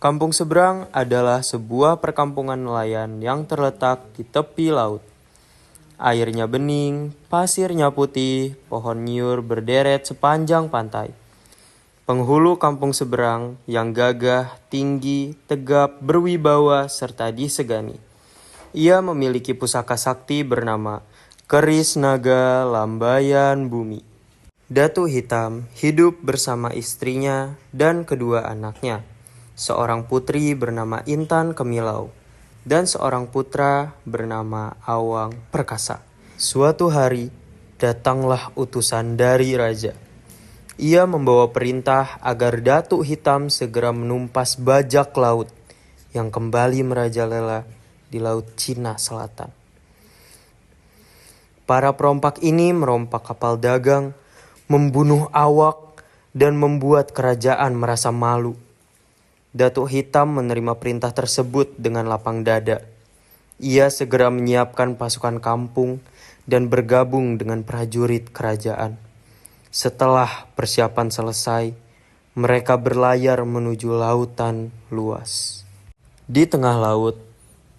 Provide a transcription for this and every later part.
Kampung Seberang adalah sebuah perkampungan nelayan yang terletak di tepi laut. Airnya bening, pasirnya putih, pohon nyiur berderet sepanjang pantai. Penghulu Kampung Seberang yang gagah, tinggi, tegap, berwibawa, serta disegani. Ia memiliki pusaka sakti bernama Keris Naga Lambayan Bumi. Datuk Hitam hidup bersama istrinya dan kedua anaknya, seorang putri bernama Intan Kemilau dan seorang putra bernama Awang Perkasa. Suatu hari, datanglah utusan dari raja. Ia membawa perintah agar Datuk Hitam segera menumpas bajak laut yang kembali merajalela di Laut Cina Selatan. Para perompak ini merompak kapal dagang, membunuh awak, dan membuat kerajaan merasa malu. Datuk Hitam menerima perintah tersebut dengan lapang dada. Ia segera menyiapkan pasukan kampung dan bergabung dengan prajurit kerajaan. Setelah persiapan selesai, mereka berlayar menuju lautan luas. Di tengah laut,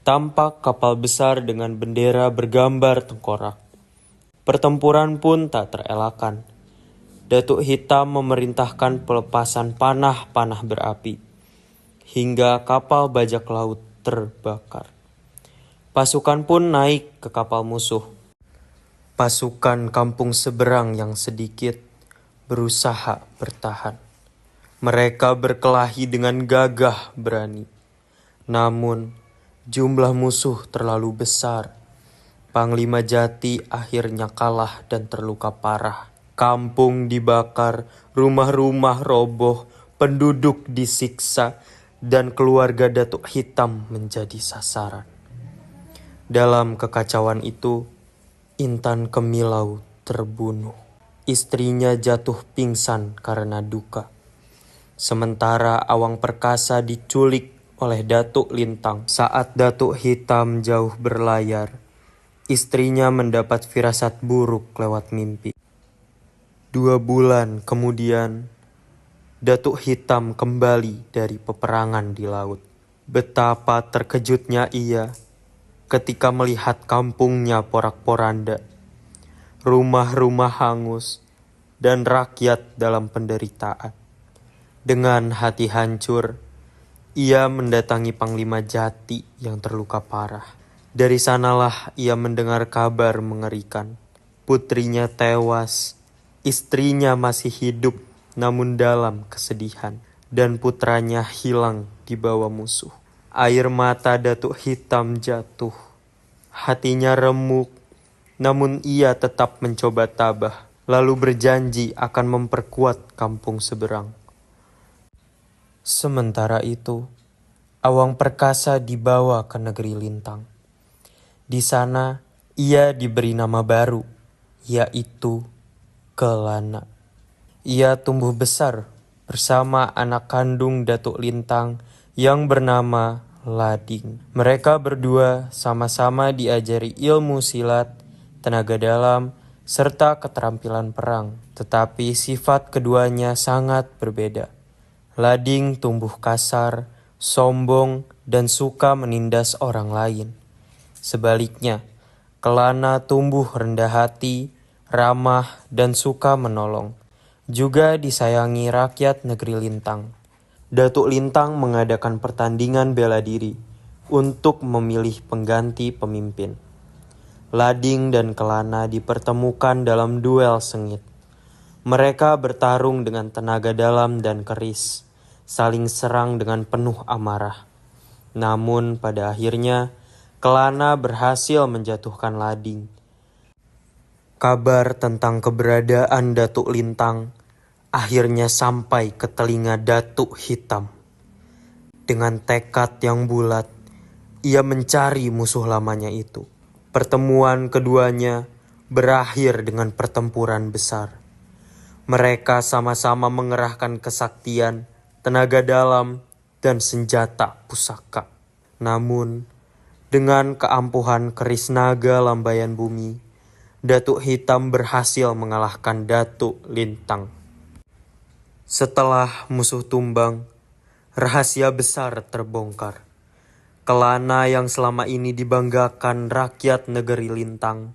tampak kapal besar dengan bendera bergambar tengkorak. Pertempuran pun tak terelakkan. Datuk Hitam memerintahkan pelepasan panah-panah berapi, hingga kapal bajak laut terbakar. Pasukan pun naik ke kapal musuh. Pasukan Kampung Seberang yang sedikit berusaha bertahan. Mereka berkelahi dengan gagah berani. Namun, jumlah musuh terlalu besar. Panglima Jati akhirnya kalah dan terluka parah. Kampung dibakar, rumah-rumah roboh, penduduk disiksa, dan keluarga Datuk Hitam menjadi sasaran. Dalam kekacauan itu, Intan Kemilau terbunuh. Istrinya jatuh pingsan karena duka. Sementara Awang Perkasa diculik oleh Datuk Lintang. Saat Datuk Hitam jauh berlayar, istrinya mendapat firasat buruk lewat mimpi. 2 bulan kemudian, Datuk Hitam kembali dari peperangan di laut. Betapa terkejutnya ia ketika melihat kampungnya porak-poranda, rumah-rumah hangus, dan rakyat dalam penderitaan. Dengan hati hancur, ia mendatangi Panglima Jati yang terluka parah. Dari sanalah ia mendengar kabar mengerikan. Putrinya tewas, istrinya masih hidup namun dalam kesedihan, dan putranya hilang di bawah musuh. Air mata Datuk Hitam jatuh. Hatinya remuk, namun ia tetap mencoba tabah, lalu berjanji akan memperkuat Kampung Seberang. Sementara itu, Awang Perkasa dibawa ke negeri Lintang. Di sana, ia diberi nama baru, yaitu Kelana. Ia tumbuh besar bersama anak kandung Datuk Lintang yang bernama Lading. Mereka berdua sama-sama diajari ilmu silat, tenaga dalam, serta keterampilan perang. Tetapi sifat keduanya sangat berbeda. Lading tumbuh kasar, sombong, dan suka menindas orang lain. Sebaliknya, Kelana tumbuh rendah hati, ramah, dan suka menolong. Juga disayangi rakyat negeri Lintang. Datuk Lintang mengadakan pertandingan bela diri untuk memilih pengganti pemimpin. Lading dan Kelana dipertemukan dalam duel sengit. Mereka bertarung dengan tenaga dalam dan keris, saling serang dengan penuh amarah. Namun pada akhirnya, Kelana berhasil menjatuhkan Lading. Kabar tentang keberadaan Datuk Lintang akhirnya sampai ke telinga Datuk Hitam. Dengan tekad yang bulat, ia mencari musuh lamanya itu. Pertemuan keduanya berakhir dengan pertempuran besar. Mereka sama-sama mengerahkan kesaktian, tenaga dalam, dan senjata pusaka. Namun, dengan keampuhan Keris Naga Lambayan Bumi, Datuk Hitam berhasil mengalahkan Datuk Lintang. Setelah musuh tumbang, Rahasia besar terbongkar. Kelana yang selama ini dibanggakan rakyat negeri Lintang,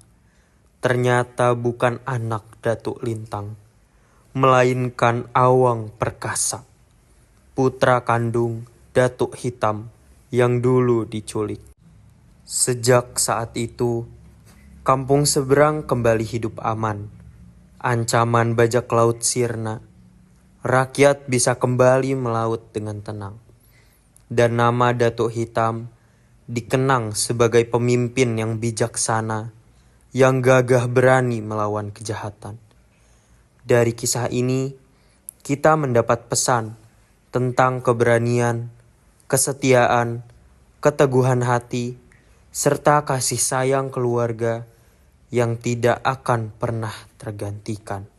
ternyata bukan anak Datuk Lintang, melainkan Awang Perkasa, putra kandung Datuk Hitam yang dulu diculik. Sejak saat itu, kampung seberang kembali hidup aman. Ancaman bajak laut sirna, rakyat bisa kembali melaut dengan tenang. Dan nama Datuk Hitam dikenang sebagai pemimpin yang bijaksana, yang gagah berani melawan kejahatan. Dari kisah ini, kita mendapat pesan tentang keberanian, kesetiaan, keteguhan hati, serta kasih sayang keluarga yang tidak akan pernah tergantikan.